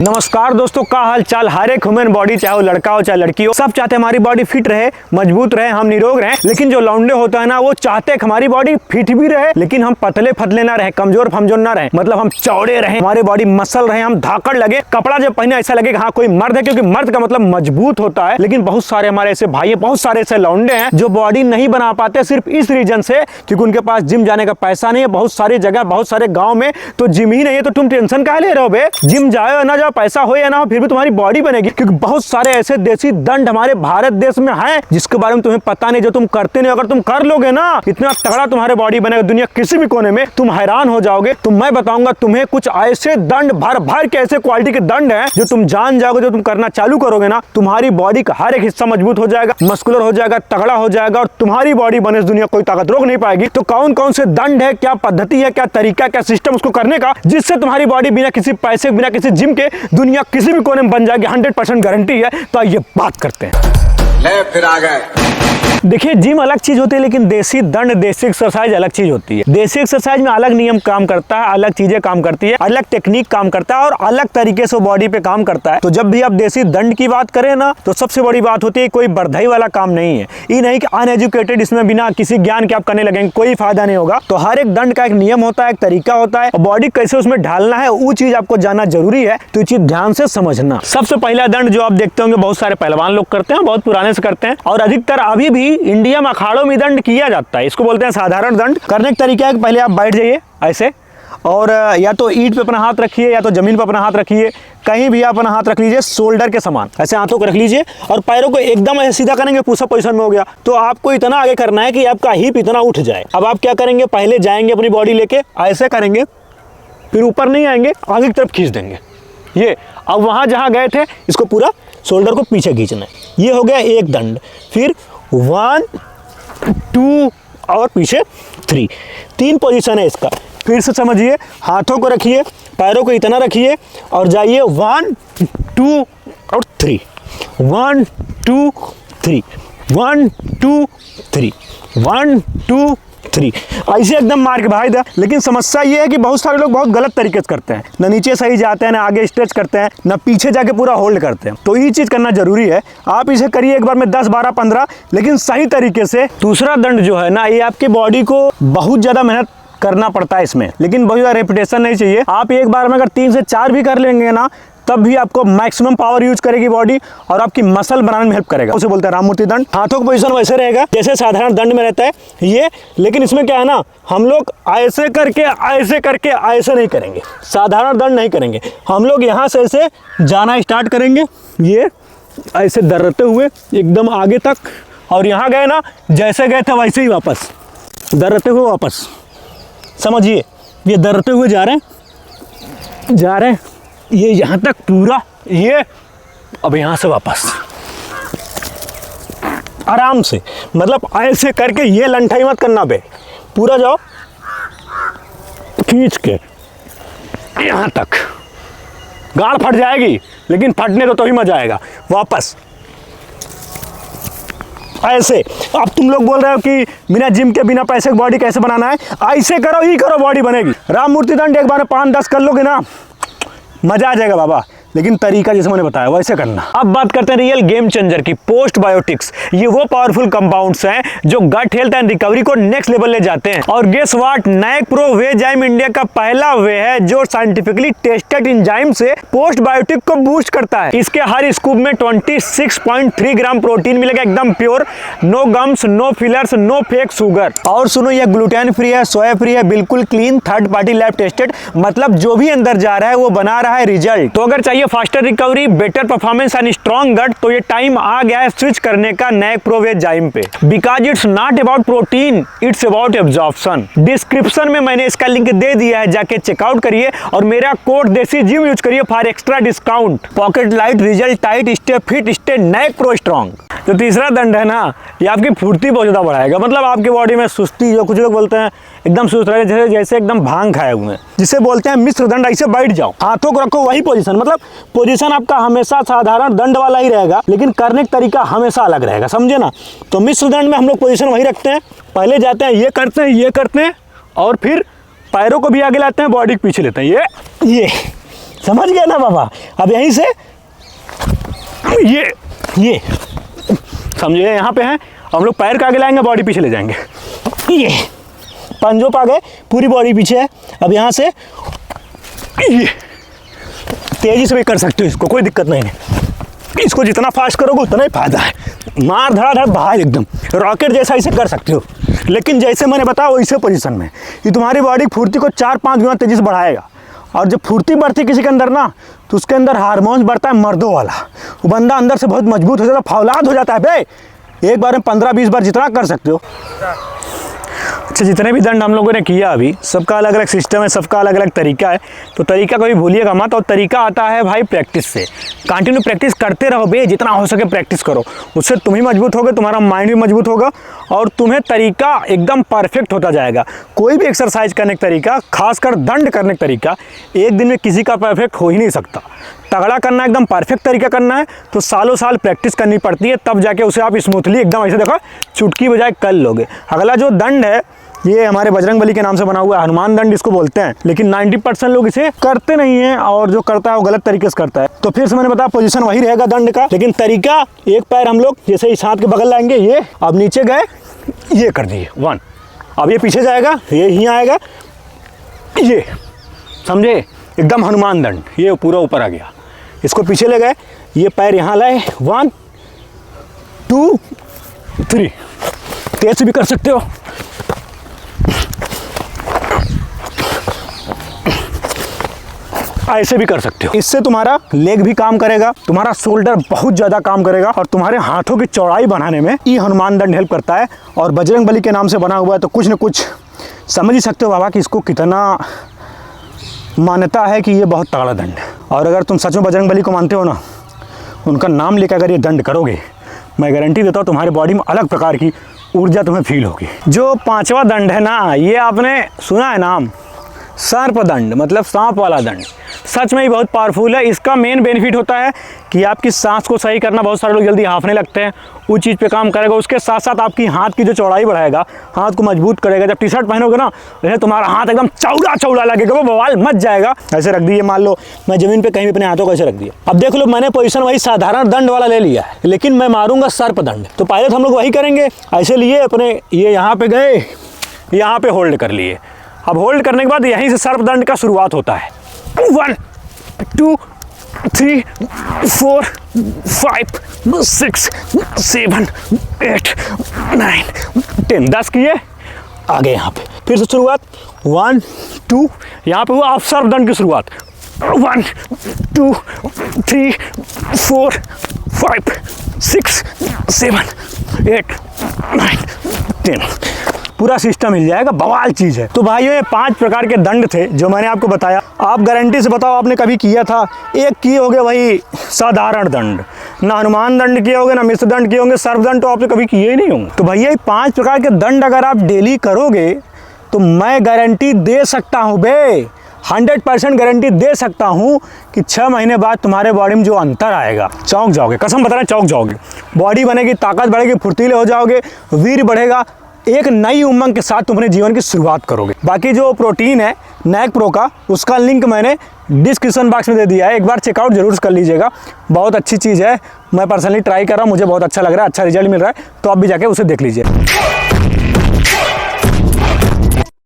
नमस्कार दोस्तों, का हाल चाल। हर एक ह्यूमन बॉडी, चाहे वो लड़का हो चाहे लड़की हो, सब चाहते हैं हमारी बॉडी फिट रहे, मजबूत रहे, हम निरोग रहें। लेकिन जो लौंडे होता है ना, वो चाहते हैं कि हमारी बॉडी फिट भी रहे, लेकिन हम पतले फतले ना रहे, कमजोर फमजोर ना रहे, मतलब हम चौड़े रहे, हमारी बॉडी मसल रहे, हम धाकड़ लगे, कपड़ा जब पहने ऐसा लगे कि हाँ कोई मर्द है, क्योंकि मर्द का मतलब मजबूत होता है। लेकिन बहुत सारे हमारे ऐसे भाई, बहुत सारे ऐसे लौंडे हैं जो बॉडी नहीं बना पाते सिर्फ इस रीजन से क्योंकि उनके पास जिम जाने का पैसा नहीं है। बहुत सारी जगह, बहुत सारे गाँव में तो जिम ही नहीं है, तो तुम टेंशन काहे ले रहे हो बे। जिम जाओ या ना जाओ, पैसा हो या ना हो, फिर भी तुम्हारी बॉडी बनेगी। क्योंकि बहुत सारे ऐसे देसी दंड हमारे भारत देश में हैं जिसके बारे में तुम्हें पता नहीं, जो तुम करते नहीं। अगर तुम कर लोगे ना, इतना तगड़ा तुम्हारे बॉडी बनेगा, दुनिया किसी भी कोने में तुम हैरान हो जाओगे। तो मैं बताऊंगा तुम्हें कुछ ऐसे दंड, भर भर के ऐसे क्वालिटी के दंड हैं जो तुम जान जाओगे। जो तुम करना चालू करोगे ना, तुम्हारी बॉडी का हर एक हिस्सा मजबूत हो जाएगा, मस्कुलर हो जाएगा, तगड़ा हो जाएगा, और तुम्हारी बॉडी बने दुनिया कोई ताकत रोक नहीं पाएगी। तो कौन कौन से दंड है, क्या पद्धति है, क्या तरीका, क्या सिस्टम उसको करने का, जिससे तुम्हारी बॉडी बिना किसी पैसे, बिना किसी जिम के दुनिया किसी भी कोने में बन जाएगी, 100% गारंटी है। तो आइए बात करते हैं। ले फिर आ गए। देखिए, जिम अलग चीज होती है, लेकिन देसी दंड, देसी एक्सरसाइज अलग चीज होती है। देसी एक्सरसाइज में अलग नियम काम करता है, अलग चीजें काम करती है, अलग टेक्निक काम करता है और अलग तरीके से बॉडी पे काम करता है। तो जब भी आप देसी दंड की बात करें ना, तो सबसे बड़ी बात होती है कोई बर्दाई वाला काम नहीं है। ये नहीं कि अनएजुकेटेड इसमें बिना किसी ज्ञान के आप करने लगेंगे, कोई फायदा नहीं होगा। तो हर एक दंड का एक नियम होता है, एक तरीका होता है, और बॉडी कैसे उसमें ढालना है वो चीज आपको जानना जरूरी है। तो ये चीज ध्यान से समझना। सबसे पहला दंड जो आप देखते होंगे बहुत सारे पहलवान लोग करते हैं, बहुत पुराने से करते हैं, और अधिकतर अभी भी इंडिया में अखाड़ों में दंड किया जाता है। इसको बोलते हैं साधारण दंड। करने का तरीका है कि पहले आप बैठ जाइए ऐसे, और या तो ईंट पे अपना हाथ रखिए या तो जमीन पे अपना हाथ रखिए, कहीं भी आप अपना हाथ रख लीजिए, शोल्डर के समान ऐसे हाथों को रख लीजिए, और पैरों को एकदम ऐसे सीधा करेंगे, पुशअप पोजीशन में हो गया। तो आपको इतना आगे करना है कि आपका हिप इतना उठ जाए। अब आप क्या करेंगे, पहले जाएंगे अपनी बॉडी लेके ऐसे करेंगे, फिर ऊपर नहीं आएंगे, आगे की तरफ खींच देंगे ये। अब वहां जहां गए थे, इसको पूरा शोल्डर को पीछे खींचना है। ये हो गया एक दंड। फिर 1 2 और पीछे 3, 3 पोजीशन है इसका। फिर से समझिए, हाथों को रखिए, पैरों को इतना रखिए, और जाइए 1 2 और 3, 1 2 3, 1 2 3, 1 2 3, ऐसे एकदम मार के भाई दा। लेकिन समस्या ये है कि बहुत सारे लोग बहुत गलत तरीके से करते हैं, ना नीचे सही जाते हैं, ना आगे स्ट्रेच करते हैं, ना पीछे जाके पूरा होल्ड करते हैं। तो ये चीज करना जरूरी है। आप इसे करिए एक बार में 10 12 15, लेकिन सही तरीके से। दूसरा दंड जो है ना, ये आपकी बॉडी को बहुत ज्यादा मेहनत करना पड़ता है इसमें, लेकिन बहुत ज्यादा रेपिटेशन नहीं चाहिए। आप एक बार में अगर 3 से 4 भी कर लेंगे ना, तब भी आपको मैक्सिमम पावर यूज करेगी बॉडी, और आपकी मसल बनाने में हेल्प करेगा। उसे बोलते हैं राममूर्ति दंड। हाथों का पोजीशन वैसे रहेगा जैसे साधारण दंड में रहता है ये, लेकिन इसमें क्या है ना, हम लोग ऐसे करके ऐसे नहीं करेंगे, साधारण दंड नहीं करेंगे। हम लोग यहाँ से ऐसे जाना स्टार्ट करेंगे, ये ऐसे दर्रते हुए एकदम आगे तक, और यहाँ गए ना, जैसे गए थे वैसे ही वापस दर्रते हुए वापस। समझिए, ये दर्रते हुए जा रहे हैं, ये यहाँ तक पूरा, ये अब यहाँ से वापस आराम से, मतलब ऐसे करके, ये लंठाई मत करना बे, पूरा जाओ खींच के यहाँ तक। गाड़ फट जाएगी, लेकिन फटने तो ही मजा आएगा। वापस ऐसे। अब तुम लोग बोल रहे हो कि बिना जिम के, बिना पैसे के बॉडी कैसे बनाना है, ऐसे करो ही करो, बॉडी बनेगी। राममूर्ति दंड एक बार में 5-10 कर लोगे ना, मजा आ जाएगा बाबा। लेकिन तरीका जैसे मैंने बताया वैसे करना। अब बात करते हैं रियल गेम चेंजर की, पोस्टबायोटिक्स। ये वो पावरफुल कंपाउंड्स हैं जो गट हेल्थ एंड रिकवरी को नेक्स्ट लेवल ले जाते हैं। और गेस व्हाट, नायक प्रो वेजाइम इंडिया का पहला वे है जो साइंटिफिकली टेस्टेड एंजाइम से पोस्टबायोटिक को बूस्ट करता है। इसके हर स्कूप में 26.3 ग्राम प्रोटीन मिलेगा, एकदम pure, no gums, no fillers, no fake sugar. और सुनो, ये ग्लूटेन फ्री है, सोया फ्री है, बिल्कुल clean, third party lab tested, मतलब जो भी अंदर जा रहा है वो बना रहा है रिजल्ट। तो अगर चाहिए faster recovery, better performance and strong gut, तो ये टाइम आ गया है स्विच करने का नायक प्रो वेजाइम पे। Because it's not about protein, it's about absorption. Description में मैंने इसका लिंक दे दिया है, जाके चेकआउट करिए, और मेरा कोड देसी जिम यूज करिए for extra discount. Pocket light, result tight, stay fit, stay नायक प्रो स्ट्रॉन्ग। जो तीसरा दंड है ना, ये आपकी फुर्ती बहुत ज्यादा बढ़ाएगा, मतलब आपकी बॉडी में सुस्ती, जो कुछ लोग बोलते हैं एकदम सुस्त रहे, जैसे एकदम भांग खाए हुए, जिसे बोलते हैं मिश्र दंड। ऐसे बैठ जाओ, हाथों को रखो वही पोजीशन, मतलब पोजीशन आपका हमेशा साधारण दंड वाला ही रहेगा, लेकिन करने का तरीका हमेशा अलग रहेगा, समझे ना। तो मिश्र दंड में हम लोग पोजीशन वही रखते हैं, पहले जाते हैं ये करते हैं, और फिर पैरों को भी आगे लाते हैं, बॉडी को पीछे लेते हैं, ये समझ गया ना बाबा। अब यहीं से ये समझे, यहाँ पे है, हम लोग पैर के आगे लाएंगे, बॉडी पीछे ले जाएंगे। ये पंजों पे आ गए, पूरी बॉडी पीछे है। अब यहाँ से ये तेजी से भी कर सकते हो इसको, कोई दिक्कत नहीं है। इसको जितना फास्ट करोगे उतना ही फायदा है। मार धड़ाधड़ बाहर एकदम रॉकेट जैसा इसे कर सकते हो। लेकिन जैसे मैंने बताया वैसे पोजीशन में ये तुम्हारी बॉडी फुर्ती को 4-5 गुना तेजी से बढ़ाएगा। और जब फुर्ती बढ़ती किसी के अंदर ना, तो उसके अंदर हार्मोन्स बढ़ता है मर्दों वाला, वो बंदा अंदर से बहुत मजबूत हो जाता है, फौलाद हो जाता है बे। एक बार में 15-20 बार जितना कर सकते हो। अच्छा, जितने भी दंड हम लोगों ने किया अभी, सबका अलग अलग सिस्टम है, सबका अलग अलग तरीका है। तो तरीका कभी भूलिएगा मत। और तरीका आता है भाई प्रैक्टिस से। कंटिन्यू प्रैक्टिस करते रहो बे, जितना हो सके प्रैक्टिस करो। उससे तुम ही मजबूत होगे, तुम्हारा माइंड भी मजबूत होगा और तुम्हें तरीका एकदम परफेक्ट होता जाएगा। कोई भी एक्सरसाइज करने का तरीका, खासकर दंड करने का तरीका, एक दिन में किसी का परफेक्ट हो ही नहीं सकता। तगड़ा करना, एकदम परफेक्ट तरीका करना है तो सालों साल प्रैक्टिस करनी पड़ती है, तब जाके उसे आप स्मूथली एकदम ऐसे देखो चुटकी बजाय कर लोगे। अगला जो दंड है ये हमारे बजरंगबली के नाम से बना हुआ है, हनुमान दंड इसको बोलते हैं। लेकिन 90% लोग इसे करते नहीं हैं और जो करता है वो गलत तरीके से करता है। तो फिर से मैंने बताया पोजीशन वही रहेगा दंड का, लेकिन तरीका एक पैर हम लोग जैसे इस हाथ के बगल लाएंगे, ये अब नीचे गए, ये कर दिए 1। अब ये पीछे जाएगा, ये यहीं आएगा, ये समझे, एकदम हनुमान दंड। ये पूरा ऊपर आ गया, इसको पीछे ले गए, ये पैर यहाँ लाए, 1 2 3। तेज से भी कर सकते हो। ऐसे भी कर सकते हो। इससे तुम्हारा लेग भी काम करेगा, तुम्हारा शोल्डर बहुत ज़्यादा काम करेगा और तुम्हारे हाथों की चौड़ाई बढ़ाने में ये हनुमान दंड हेल्प करता है। और बजरंगबली के नाम से बना हुआ है तो कुछ न कुछ समझ ही सकते हो बाबा कि इसको कितना मान्यता है कि ये बहुत तगड़ा दंड है। और अगर तुम सच में बजरंगबली को मानते हो ना, उनका नाम लेकर अगर ये दंड करोगे, मैं गारंटी देता हूँ तुम्हारे बॉडी में अलग प्रकार की ऊर्जा तुम्हें फील होगी। जो 5वां दंड है ना, ये आपने सुना है नाम, सर्प दंड, मतलब सांप वाला दंड। सच में ही बहुत पावरफुल है। इसका मेन बेनिफिट होता है कि आपकी सांस को सही करना। बहुत सारे लोग जल्दी हांफने लगते हैं, उस चीज़ पे काम करेगा। उसके साथ साथ आपकी हाथ की जो चौड़ाई बढ़ाएगा, हाथ को मजबूत करेगा। जब टी-शर्ट पहनोगे ना, जैसे तुम्हारा हाथ एकदम चौड़ा चौड़ा लगेगा, वो बवाल मच जाएगा। ऐसे रख दिए, मान लो मैं ज़मीन पे कहीं भी अपने हाथों को ऐसे रख दिया। अब देख लो, मैंने पोजीशन वही साधारण दंड वाला ले लिया है, लेकिन मैं मारूंगा सर्प दंड। तो पहले तो हम लोग वही करेंगे, ऐसे लिए अपने, ये यहाँ पे गए, यहाँ पे होल्ड कर लिए। अब होल्ड करने के बाद यहीं से सर्प दंड का शुरुआत होता है। 1 2 3 4 5 6 7 8 9 10। 10 किए, आगे यहाँ पे फिर से शुरुआत 1 2, यहाँ पे हुआ आप सर्प दंड की शुरुआत 1 2 3 4 5 6 7 8 9 10। पूरा सिस्टम मिल जाएगा, बवाल चीज़ है। तो भाइयों, ये 5 प्रकार के दंड थे जो मैंने आपको बताया। आप गारंटी से बताओ आपने कभी किया था? एक किए होगे वही साधारण दंड, ना हनुमान दंड किए होंगे, ना मिश्र दंड किए होंगे, सर्प दंड तो आपने कभी किए ही नहीं होंगे। तो भैया, ये 5 प्रकार के दंड अगर आप डेली करोगे तो मैं गारंटी दे सकता हूँ बे, 100% गारंटी दे सकता हूँ कि 6 महीने बाद तुम्हारे बॉडी में जो अंतर आएगा, चौंक जाओगे। कसम बता रहे हैं, चौंक जाओगे। बॉडी बनेगी, ताकत बढ़ेगी, फुर्तीले हो जाओगे, वीर बढ़ेगा, एक नई उमंग के साथ तुम अपने जीवन की शुरुआत करोगे। बाकी जो प्रोटीन है नैक प्रो का, उसका लिंक मैंने डिस्क्रिप्शन बॉक्स में दे दिया है, एक बार चेकआउट जरूर कर लीजिएगा। बहुत अच्छी चीज़ है, मैं पर्सनली ट्राई कर रहा हूँ, मुझे बहुत अच्छा लग रहा है, अच्छा रिजल्ट मिल रहा है। तो आप भी जाके उसे देख लीजिए।